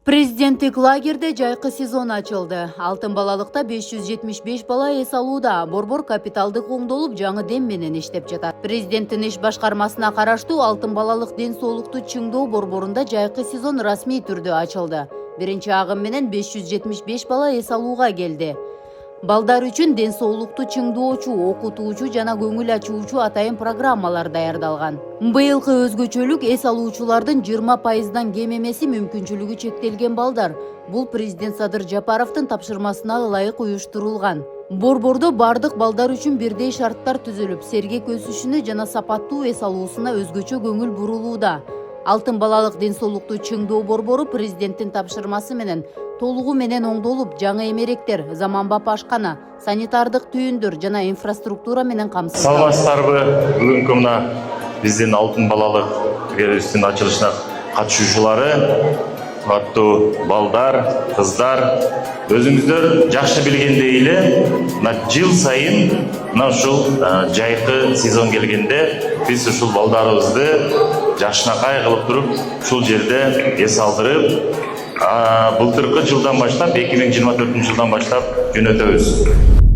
Президенттик лагерде жайкы сезон ачылды. Алтын балалыкта 575 бала эс алууда. Борбор капиталдык оңдолуп, жаңы дем менен иштеп жатат. Президенттин иш башкармасына караштуу Алтын балалык ден соолукту чыңдоо борборунда жайкы сезон расмий түрдө ачылды. Биринчи агым менен 575 бала эс алууга келди. Балдар үчүн ден соолукту чыңдоочу, окутуучу жана көңүл ачуучу атайын программалар даярдалган. Быйылкы өзгөчөлүк эс алуучулардын 20%дан кем эмеси мүмкүнчүлүгү чектелген балдар. Бул президент Садыр Жапаровдун тапшырмасына ылайык уюштурулган. Борбордо бардык балдар үчүн бирдей шарттар түзүлүп, сергек өсүшүнө жана сапаттуу эс алуусуна өзгөчө көңүл бурулууда. Алтын балалык ден соолукту чыңдоо борбору президенттин тапшырмасы менен толугу менен оңдолуп, жаңы эмеректер, заманбап ашкана, санитардык түйүндөр жана инфраструктура менен камсыздалды. Саламатсыздарбы? Бүгүнкү мына биздин Алтын балалык кеберүүбүздүн ачылышына катышуучулары, аттуу балдар, кыздар, өзүңүздөр жакшы билгендей эле, мына жыл сайын мына ушул жайкы сезон келгенде биз ушул балдарыбызды жакшынакай кылып туруп, ушул жерде эс алдырып, былтыркы жылдан баштап 2024 жылдан баштап жөнөтөбүз.